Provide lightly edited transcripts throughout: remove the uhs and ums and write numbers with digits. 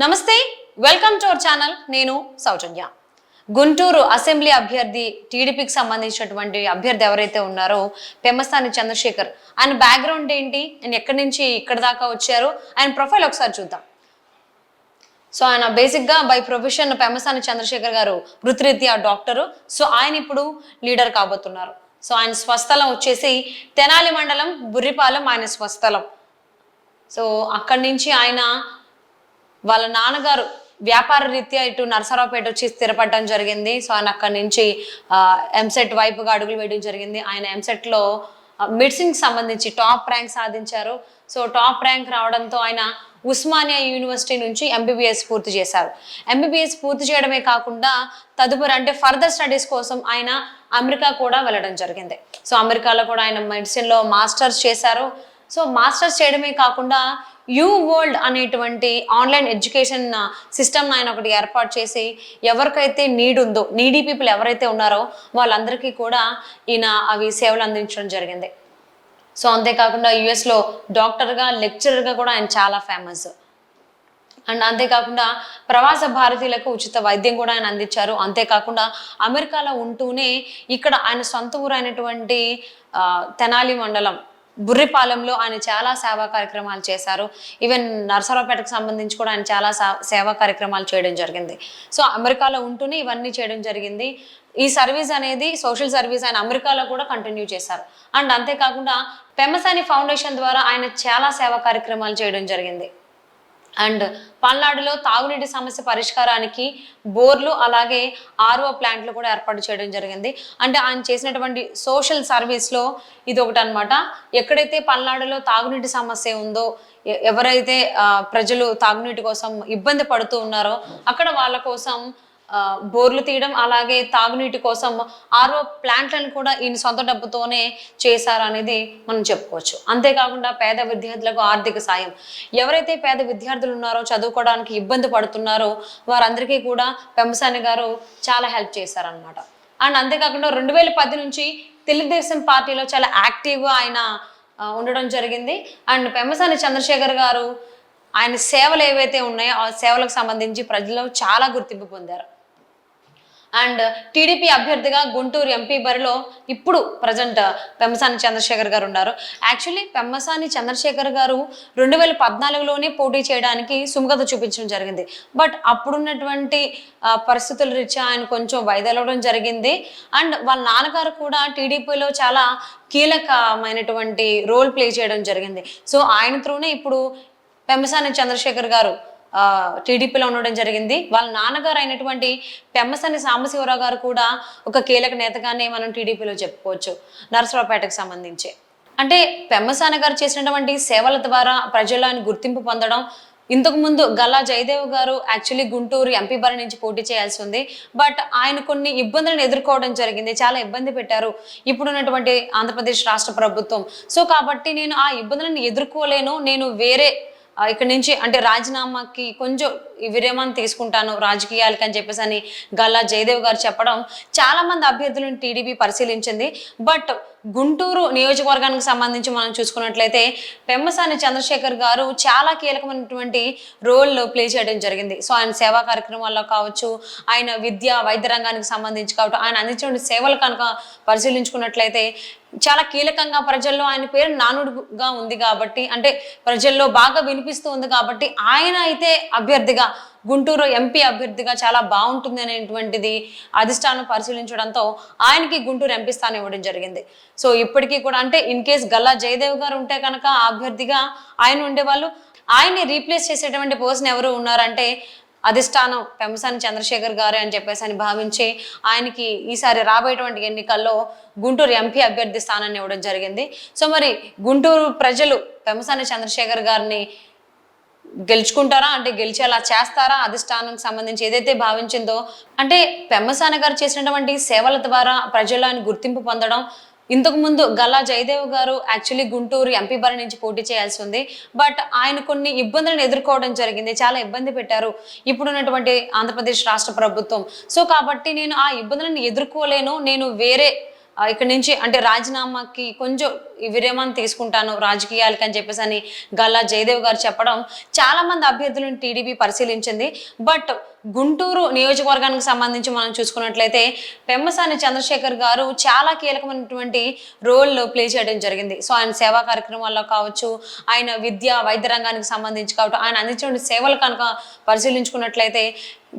నమస్తే, welcome to our channel. నేను సౌజన్య. Guntur assembly అభ్యర్థి టీడీపీకి సంబంధించినటువంటి అభ్యర్థి ఎవరైతే ఉన్నారో పెమ్మసాని చంద్రశేఖర్, ఆయన బ్యాక్గ్రౌండ్ ఏంటి, ఆయన ఎక్కడి నుంచి ఇక్కడ దాకా వచ్చారు, ఆయన ప్రొఫైల్ ఒకసారి చూద్దాం. సో ఆయన బేసిక్గా బై ప్రొఫెషన్ పెమ్మసాని చంద్రశేఖర్ గారు వృత్తిరీత్యా డాక్టరు. సో ఆయన ఇప్పుడు లీడర్ కాబోతున్నారు. సో ఆయన స్వస్థలం వచ్చేసి తెనాలి మండలం బుర్రిపాలెం ఆయన స్వస్థలం. సో అక్కడి నుంచి ఆయన వాళ్ళ నాన్నగారు వ్యాపార రీత్యా ఇటు నరసరావుపేట వచ్చి స్థిరపడడం జరిగింది. సో ఆయన అక్కడి నుంచి ఎంసెట్ వైపుగా అడుగులు వేయడం జరిగింది. ఆయన ఎంసెట్లో మెడిసిన్కి సంబంధించి టాప్ ర్యాంక్ సాధించారు. సో టాప్ ర్యాంక్ రావడంతో ఆయన ఉస్మానియా యూనివర్సిటీ నుంచి ఎంబీబీఎస్ పూర్తి చేశారు. ఎంబీబీఎస్ పూర్తి చేయడమే కాకుండా తదుపరి అంటే ఫర్దర్ స్టడీస్ కోసం ఆయన అమెరికా కూడా వెళ్ళడం జరిగింది. సో అమెరికాలో కూడా ఆయన మెడిసిన్లో మాస్టర్స్ చేశారు. సో మాస్టర్స్ చేయడమే కాకుండా యూ వరల్డ్ అనేటువంటి ఆన్లైన్ ఎడ్యుకేషన్ సిస్టమ్ ఆయన ఒకటి ఏర్పాటు చేసి ఎవరికైతే నీడ్ ఉందో, నీడీ పీపుల్ ఎవరైతే ఉన్నారో వాళ్ళందరికీ కూడా ఈయన అవి సేవలు అందించడం జరిగింది. సో అంతేకాకుండా యుఎస్లో డాక్టర్గా, లెక్చరర్గా కూడా ఆయన చాలా ఫేమస్. అండ్ అంతేకాకుండా ప్రవాస భారతీయులకు ఉచిత వైద్యం కూడా ఆయన అందించారు. అంతేకాకుండా అమెరికాలో ఉంటూనే ఇక్కడ ఆయన సొంత ఊరు అయినటువంటి తెనాలి మండలం బుర్రిపాలెంలో ఆయన చాలా సేవా కార్యక్రమాలు చేశారు. ఈవెన్ నరసరావుపేటకు సంబంధించి కూడా ఆయన చాలా సేవా కార్యక్రమాలు చేయడం జరిగింది. సో అమెరికాలో ఉంటూనే ఇవన్నీ చేయడం జరిగింది. ఈ సర్వీస్ అనేది సోషల్ సర్వీస్ ఆయన అమెరికాలో కూడా కంటిన్యూ చేశారు. అండ్ అంతేకాకుండా పెమ్మసాని ఫౌండేషన్ ద్వారా ఆయన చాలా సేవా కార్యక్రమాలు చేయడం జరిగింది. అండ్ పల్నాడులో తాగునీటి సమస్య పరిష్కారానికి బోర్లు అలాగే ఆర్ఓ ప్లాంట్లు కూడా ఏర్పాటు చేయడం జరిగింది. అంటే ఆయన చేసినటువంటి సోషల్ సర్వీస్లో ఇది ఒకటి అనమాట. ఎక్కడైతే పల్నాడులో తాగునీటి సమస్య ఉందో, ఎవరైతే ప్రజలు తాగునీటి కోసం ఇబ్బంది పడుతూ ఉన్నారో అక్కడ వాళ్ళ కోసం బోర్లు తీయడం అలాగే తాగునీటి కోసం ఆర్ఓ ప్లాంట్లను కూడా ఈయన సొంత డబ్బుతోనే చేశారు అనేది మనం చెప్పుకోవచ్చు. అంతేకాకుండా పేద విద్యార్థులకు ఆర్థిక సాయం, ఎవరైతే పేద విద్యార్థులు ఉన్నారో చదువుకోవడానికి ఇబ్బంది పడుతున్నారో వారందరికీ కూడా పెమ్మసాని గారు చాలా హెల్ప్ చేశారనమాట. అండ్ అంతేకాకుండా 2010 నుంచి తెలుగుదేశం పార్టీలో చాలా యాక్టివ్గా ఆయన ఉండడం జరిగింది. అండ్ పెమ్మసాని చంద్రశేఖర్ గారు ఆయన సేవలు ఏవైతే ఉన్నాయో ఆ సేవలకు సంబంధించి ప్రజల్లో చాలా గుర్తింపు పొందారు. అండ్ టీడీపీ అభ్యర్థిగా గుంటూరు ఎంపీ బరిలో ఇప్పుడు ప్రజెంట్ పెమ్మసాని చంద్రశేఖర్ గారు ఉన్నారు. యాక్చువల్లీ పెమ్మసాని చంద్రశేఖర్ గారు 2014లోనే పోటీ చేయడానికి సుముఖత చూపించడం జరిగింది. బట్ అప్పుడున్నటువంటి పరిస్థితుల రీత్యా ఆయన కొంచెం వైదొలగడం జరిగింది. అండ్ వాళ్ళ నాన్నగారు కూడా టీడీపీలో చాలా కీలకమైనటువంటి రోల్ ప్లే చేయడం జరిగింది. సో ఆయన త్రూనే ఇప్పుడు పెమ్మసాని చంద్రశేఖర్ గారు టీడీపీలో ఉండడం జరిగింది. వాళ్ళ నాన్నగారు అయినటువంటి పెమ్మసాని సాంబశివరావు గారు కూడా ఒక కీలక నేతగానే మనం టీడీపీలో చెప్పుకోవచ్చు నరసరావుపేటకు సంబంధించి. అంటే పెమ్మసాని గారు చేసినటువంటి సేవల ద్వారా ప్రజల్లో ఆయన గుర్తింపు పొందడం. ఇంతకుముందు గల్లా జయదేవ్ గారు యాక్చువల్లీ గుంటూరు ఎంపీ బరి నుంచి పోటీ చేయాల్సి ఉంది. బట్ ఆయన కొన్ని ఇబ్బందులను ఎదుర్కోవడం జరిగింది, చాలా ఇబ్బంది పెట్టారు ఇప్పుడున్నటువంటి ఆంధ్రప్రదేశ్ రాష్ట్ర ప్రభుత్వం. సో కాబట్టి నేను ఆ ఇబ్బందులను ఎదుర్కోలేను, నేను వేరే ఇక్కడ నుంచి అంటే రాజీనామాకి కొంచెం విరామం తీసుకుంటాను రాజకీయాలకి అని చెప్పేసి అని గల్లా జయదేవ్ గారు చెప్పడం చాలా మంది అభ్యర్థులను టీడీపీ పరిశీలించింది. బట్ గుంటూరు నియోజకవర్గానికి సంబంధించి మనం చూసుకున్నట్లయితే పెమ్మసాని చంద్రశేఖర్ గారు చాలా కీలకమైనటువంటి రోల్ ప్లే చేయడం జరిగింది. సో ఆయన సేవా కార్యక్రమాల్లో కావచ్చు, ఆయన విద్య వైద్య రంగానికి సంబంధించి కావచ్చు, ఆయన అందించిన సేవలు కనుక పరిశీలించుకున్నట్లయితే చాలా కీలకంగా ప్రజల్లో ఆయన పేరు నానుడుగా ఉంది కాబట్టి, అంటే ప్రజల్లో బాగా వినిపిస్తూ ఉంది కాబట్టి ఆయన అయితే అభ్యర్థిగా గుంటూరు ఎంపీ అభ్యర్థిగా చాలా బాగుంటుంది అనేటువంటిది అధిష్టానం పరిశీలించడంతో ఆయనకి గుంటూరు ఎంపీ స్థానం ఇవ్వడం జరిగింది. సో ఇప్పటికీ కూడా అంటే ఇన్ కేస్ గల్లా జయదేవ్ గారు ఉంటే కనుక అభ్యర్థిగా ఆయన ఉండేవాళ్ళు. ఆయన్ని రీప్లేస్ చేసేటువంటి పర్సన్ ఎవరు ఉన్నారంటే అధిష్టానం పెమ్మసాని చంద్రశేఖర్ గారే అని చెప్పేసి అని భావించి ఆయనకి ఈసారి రాబోయేటువంటి ఎన్నికల్లో గుంటూరు ఎంపీ అభ్యర్థి స్థానాన్ని ఇవ్వడం జరిగింది. సో మరి గుంటూరు ప్రజలు పెమ్మసాని చంద్రశేఖర్ గారిని గెలుచుకుంటారా, అంటే గెలిచేలా చేస్తారా? అధిష్టానానికి సంబంధించి ఏదైతే భావించిందో, అంటే పెమ్మసాని గారు చేసినటువంటి సేవల ద్వారా ప్రజల్లో ఆయన గుర్తింపు పొందడం. ఇంతకుముందు గల్లా జయదేవ్ గారు యాక్చువల్లీ గుంటూరు ఎంపీ బరి నుంచి పోటీ చేయాల్సి ఉంది. బట్ ఆయన కొన్ని ఇబ్బందులను ఎదుర్కోవడం జరిగింది, చాలా ఇబ్బంది పెట్టారు ఇప్పుడున్నటువంటి ఆంధ్రప్రదేశ్ రాష్ట్ర ప్రభుత్వం. సో కాబట్టి నేను ఆ ఇబ్బందులను ఎదుర్కోలేను, నేను వేరే ఇక్కడ నుంచి అంటే రాజీనామాకి కొంచెం విరామం తీసుకుంటాను రాజకీయాలకి అని చెప్పేసి అని గల్లా జయదేవ్ గారు చెప్పడం చాలా మంది అభ్యర్థులను టీడీపీ పరిశీలించింది. బట్ గుంటూరు నియోజకవర్గానికి సంబంధించి మనం చూసుకున్నట్లయితే పెమ్మసాని చంద్రశేఖర్ గారు చాలా కీలకమైనటువంటి రోల్ ప్లే చేయడం జరిగింది. సో ఆయన సేవా కార్యక్రమాల్లో కావచ్చు, ఆయన విద్య వైద్య రంగానికి సంబంధించి కావచ్చు, ఆయన అందించిన సేవలు కనుక పరిశీలించుకున్నట్లయితే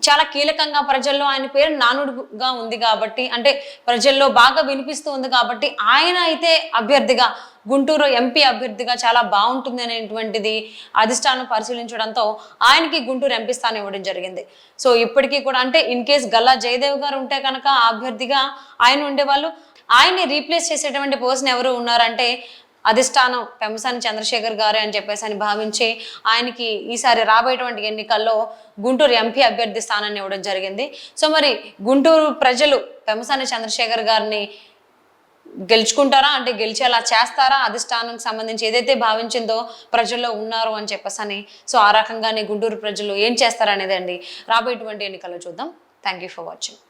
చాలా కీలకంగా ప్రజల్లో ఆయన పేరు నానుడుగా ఉంది కాబట్టి, అంటే ప్రజల్లో బాగా వినిపిస్తూ ఉంది కాబట్టి ఆయన అయితే అభ్యర్థిగా గుంటూరు ఎంపీ అభ్యర్థిగా చాలా బాగుంటుంది అనేటువంటిది అధిష్టానం పరిశీలించడంతో ఆయనకి గుంటూరు ఎంపీ స్థానం ఇవ్వడం జరిగింది. సో ఇప్పటికీ కూడా అంటే ఇన్ కేస్ గల్లా జయదేవ్ గారు ఉంటే కనుక అభ్యర్థిగా ఆయన ఉండేవాళ్ళు. ఆయన్ని రీప్లేస్ చేసేటువంటి పర్సన్ ఎవరు ఉన్నారంటే అధిష్టానం పెమ్మసాని చంద్రశేఖర్ గారే అని చెప్పేసి అని భావించి ఆయనకి ఈసారి రాబోయేటువంటి ఎన్నికల్లో గుంటూరు ఎంపీ అభ్యర్థి స్థానాన్ని ఇవ్వడం జరిగింది. సో మరి గుంటూరు ప్రజలు పెమ్మసాని చంద్రశేఖర్ గారిని గెలుచుకుంటారా, అంటే గెలిచేలా చేస్తారా, అధిష్టానానికి సంబంధించి ఏదైతే భావించిందో ప్రజల్లో ఉన్నారు అని చెప్పేసి అని, సో ఆ రకంగానే గుంటూరు ప్రజలు ఏం చేస్తారనేది అండి రాబోయేటువంటి ఎన్నికల్లో చూద్దాం. Thank you for watching.